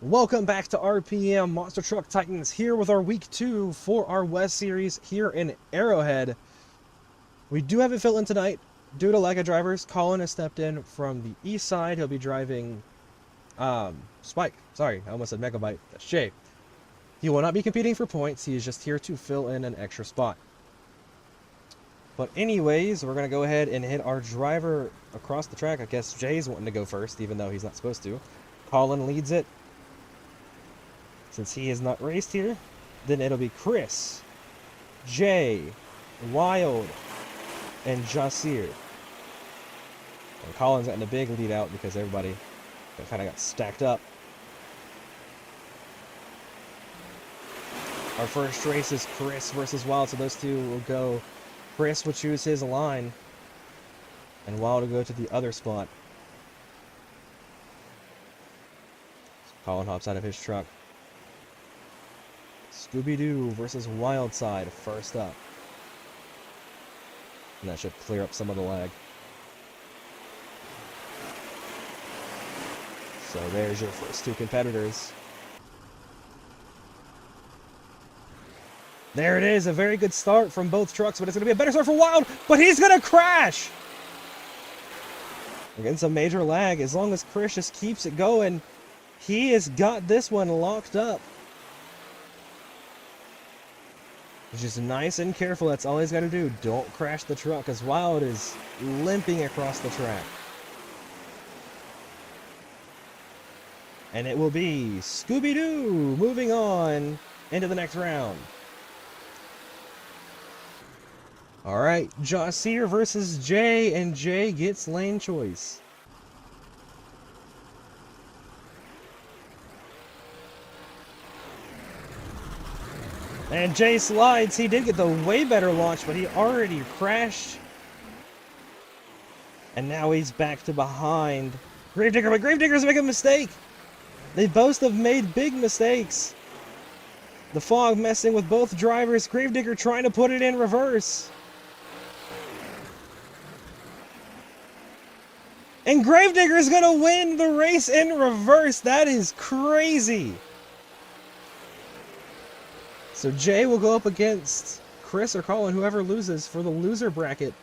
Welcome back to RPM Monster Truck Titans, here with our week 2 for our West Series here in Arrowhead. We do have it fill in tonight due to lack of drivers. Colin has stepped in from the east side. He'll be driving Spike. Sorry, I almost said Megabyte. That's Jay. He will not be competing for points. He is just here to fill in an extra spot. But anyways, we're going to go ahead and hit our driver across the track. I guess Jay's wanting to go first, even though he's not supposed to. Colin leads it. Since he has not raced here, then it'll be Chris, Jay, Wild, and Jasir. And Colin's gotten a big lead out because everybody kind of got stacked up. Our first race is Chris versus Wild, so those two will go. Chris will choose his line, and Wild will go to the other spot. So Colin hops out of his truck. Scooby-Doo versus Wildside first up. And that should clear up some of the lag. So there's your first two competitors. There it is, a very good start from both trucks, but it's going to be a better start for Wild, but he's going to crash! We're getting some major lag. As long as Chris just keeps it going, he has got this one locked up. Just nice and careful, that's all he's got to do. Don't crash the truck, because Wild is limping across the track. And it will be Scooby-Doo moving on into the next round. Alright, Jasir versus Jay, and Jay gets lane choice. And Jay slides. He did get the way better launch, but he already crashed. And now he's back to behind Gravedigger, but Gravedigger's making a mistake. They both have made big mistakes. The fog messing with both drivers. Gravedigger trying to put it in reverse. And Gravedigger is going to win the race in reverse. That is crazy. So Jay will go up against Chris or Colin, whoever loses, for the loser bracket.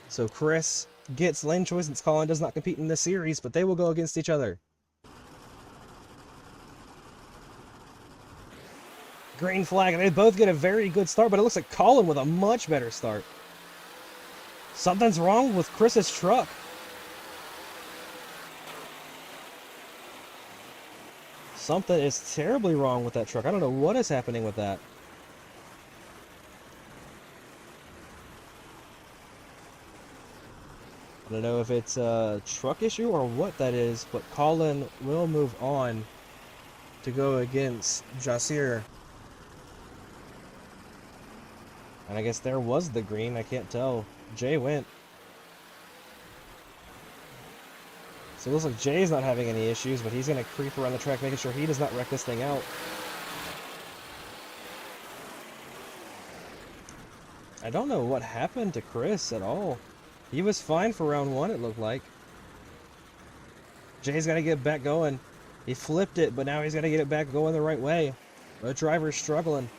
So Chris gets lane choice since Colin does not compete in this series, but they will go against each other. Green flag, and they both get a very good start, but it looks like Colin with a much better start. Something's wrong with Chris's truck. Something is terribly wrong with that truck. I don't know what is happening with that. I don't know if it's a truck issue or what that is, but Colin will move on to go against Jasir. And I guess there was the green, I can't tell. Jay went. So it looks like Jay's not having any issues, but he's going to creep around the track, making sure he does not wreck this thing out. I don't know what happened to Chris at all. He was fine for round one, it looked like. Jay's got to get back going. He flipped it, but now he's got to get it back going the right way. The driver's struggling.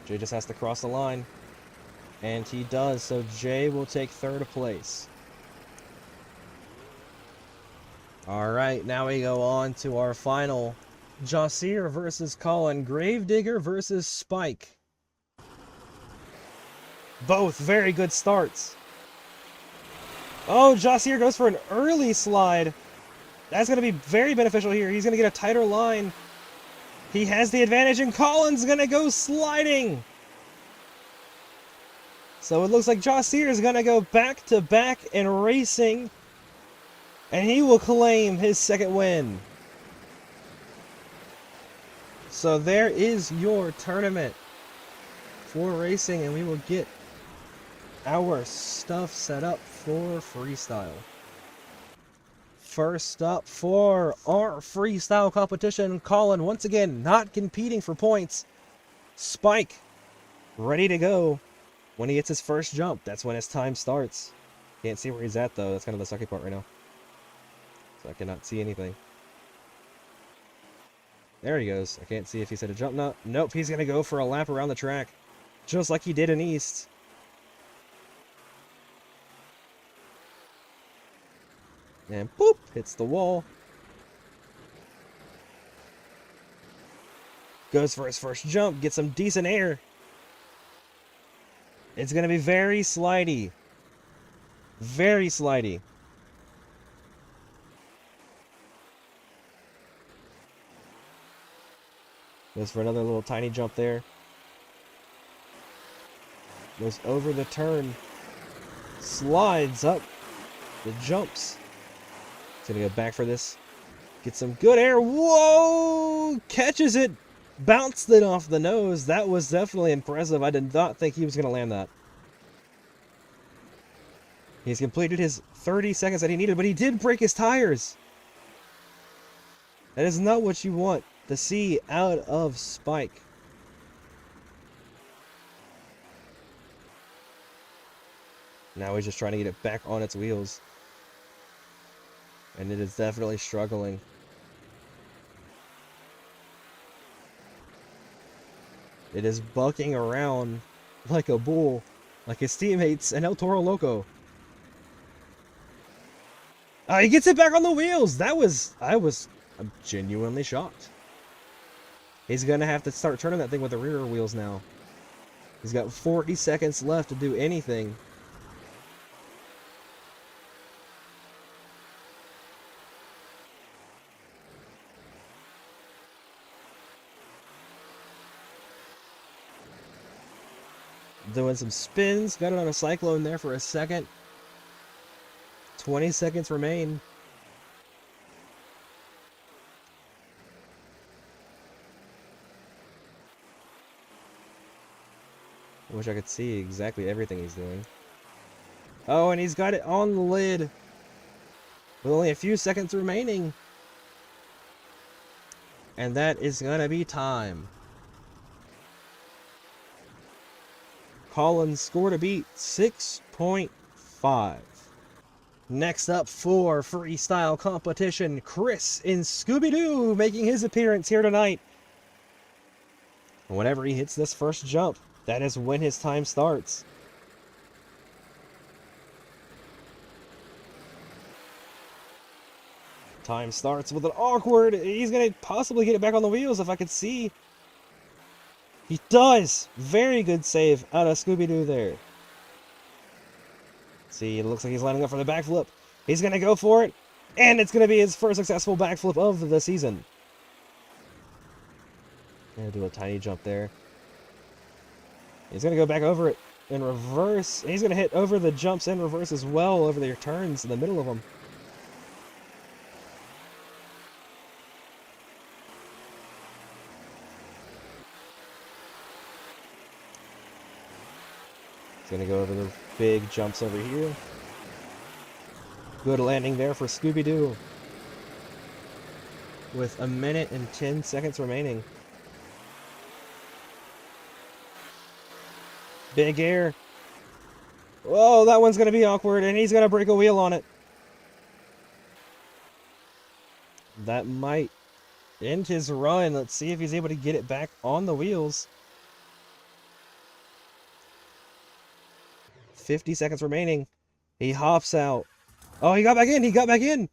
Jay just has to cross the line. And he does, so Jay will take third place. Alright, now we go on to our final. Jasir versus Colin. Gravedigger versus Spike. Both very good starts. Oh, Jasir goes for an early slide. That's going to be very beneficial here. He's going to get a tighter line. He has the advantage, and Colin's going to go sliding. So it looks like Jasir is going to go back-to-back in racing, and he will claim his second win. So there is your tournament for racing, and we will get our stuff set up for freestyle. First up for our freestyle competition, Colin once again not competing for points. Spike ready to go. When he hits his first jump, that's when his time starts. Can't see where he's at, though. That's kind of the sucky part right now. So I cannot see anything. There he goes. I can't see if he's hit a jump nut. Nope, he's going to go for a lap around the track. Just like he did in East. And boop, hits the wall. Goes for his first jump, gets some decent air. It's going to be very slidey. Very slidey. Goes for another little tiny jump there. Goes over the turn. Slides up the jumps. He's going to go back for this. Get some good air. Whoa! Catches it. Bounced it off the nose. That was definitely impressive. I did not think he was going to land that. He's completed his 30 seconds that he needed, but he did break his tires. That is not what you want to see out of Spike. Now he's just trying to get it back on its wheels. And it is definitely struggling. It is bucking around like a bull, like his teammates in El Toro Loco. He gets it back on the wheels. I'm genuinely shocked. He's gonna have to start turning that thing with the rear wheels now. He's got 40 seconds left to do anything. Doing some spins, got it on a cyclone there for a second. 20 seconds remain. I wish I could see exactly everything he's doing. Oh, and he's got it on the lid. With only a few seconds remaining. And that is gonna be time. Collins scored a beat 6.5. Next up for freestyle competition, Chris in Scooby-Doo making his appearance here tonight. Whenever he hits this first jump, that is when his time starts. Time starts with an awkward. He's going to possibly get it back on the wheels if I could see. He does! Very good save out of Scooby-Doo there. See, it looks like he's lining up for the backflip. He's going to go for it. And it's going to be his first successful backflip of the season. Gonna do a tiny jump there. He's going to go back over it in reverse. He's going to hit over the jumps in reverse as well, over the turns in the middle of them. He's going to go over the big jumps over here. Good landing there for Scooby-Doo. With 1 minute and 10 seconds remaining. Big air. Whoa, that one's going to be awkward, and he's going to break a wheel on it. That might end his run. Let's see if he's able to get it back on the wheels. 50 seconds remaining. He hops out. Oh, he got back in. He got back in.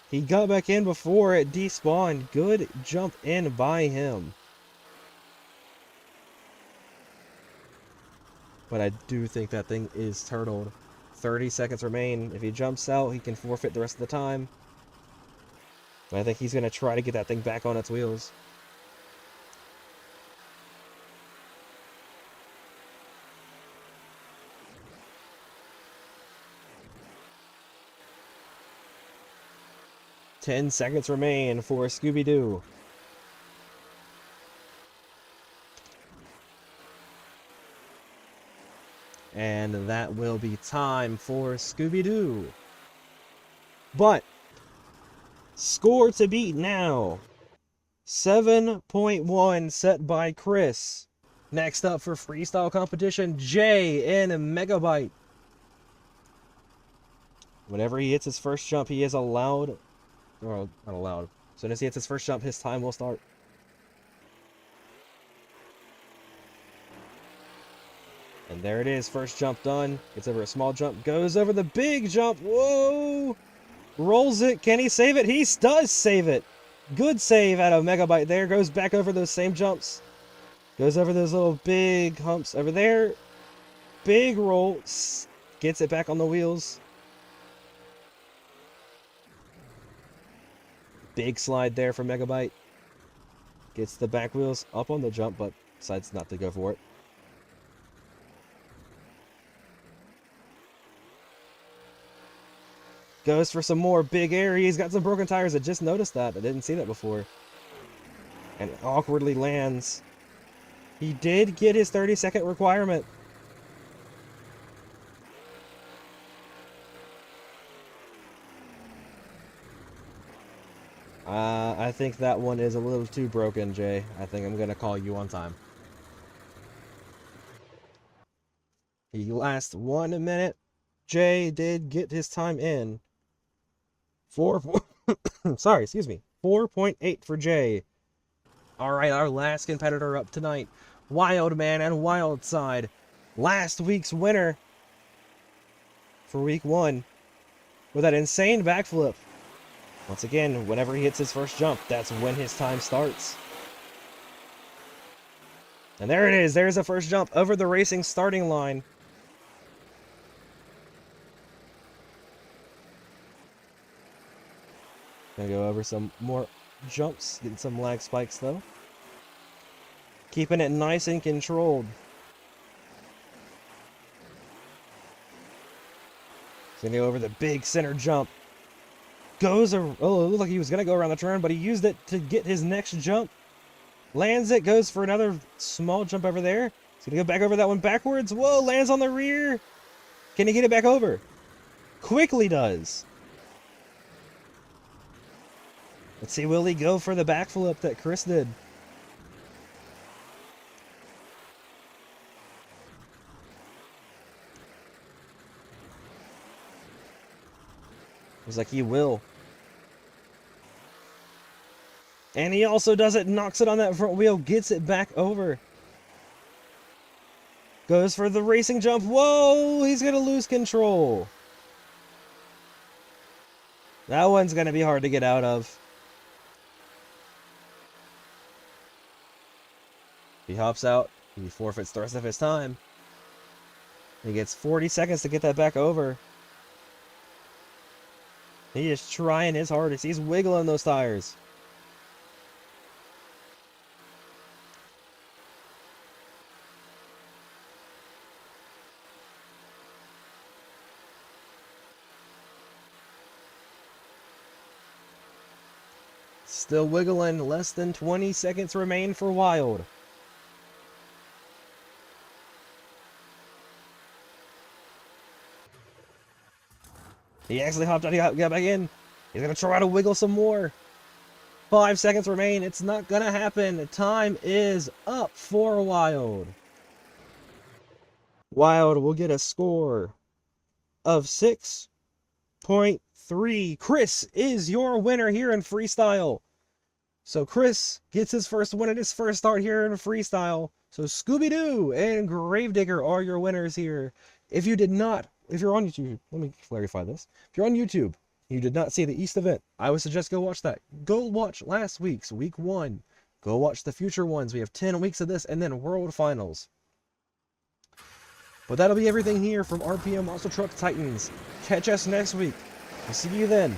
He got back in before it despawned. Good jump in by him. But I do think that thing is turtled. 30 seconds remain. If he jumps out, he can forfeit the rest of the time. But I think he's going to try to get that thing back on its wheels. Ten seconds remain for Scooby-Doo. And that will be time for Scooby-Doo. But, score to beat now. 7.1 set by Chris. Next up for freestyle competition, Jay in Megabyte. Whenever he hits his first jump, he is allowed, or not allowed. As soon as he hits his first jump, his time will start. And there it is, first jump done. Gets over a small jump, goes over the big jump. Whoa! Rolls it. Can he save it? He does save it. Good save out of Megabyte there. Goes back over those same jumps. Goes over those little big humps over there. Big roll. Gets it back on the wheels. Big slide there for Megabyte. Gets the back wheels up on the jump, but decides not to go for it. Goes for some more big air. He's got some broken tires. I just noticed that. I didn't see that before. And awkwardly lands. He did get his 30-second requirement. I think that one is a little too broken, Jay. I think I'm going to call you on time. He lasts 1 minute. Jay did get his time in. 4.8 for Jay. Alright, our last competitor up tonight. Wildman and Wildside. Last week's winner for week 1 with that insane backflip. Once again, whenever he hits his first jump, that's when his time starts. And there it is. There's the first jump over the racing starting line. Gonna go over some more jumps, getting some lag spikes though. Keeping it nice and controlled. Gonna go over the big center jump. Goes, oh, it looked like he was gonna go around the turn, but he used it to get his next jump. Lands it, goes for another small jump over there. He's gonna go back over that one backwards. Whoa, lands on the rear. Can he get it back over? Quickly does. Let's see, will he go for the backflip that Chris did? Looks like he will. And he also does it, knocks it on that front wheel, gets it back over. Goes for the racing jump. Whoa, he's going to lose control. That one's going to be hard to get out of. He hops out. He forfeits the rest of his time. He gets 40 seconds to get that back over. He is trying his hardest. He's wiggling those tires. Still wiggling. Less than 20 seconds remain for Wild. He actually hopped out. He got back in. He's going to try to wiggle some more. 5 seconds remain. It's not going to happen. Time is up for Wild. Wild will get a score of 6.3. Chris is your winner here in freestyle. So Chris gets his first win at his first start here in freestyle. So Scooby-Doo and Gravedigger are your winners here. If you did not, if you're on YouTube, let me clarify this. If you're on YouTube, you did not see the East event, I would suggest go watch that. Go watch last week's week 1. Go watch the future ones. We have 10 weeks of this and then World Finals. But that'll be everything here from RPM Monster Truck Titans. Catch us next week. We'll see you then.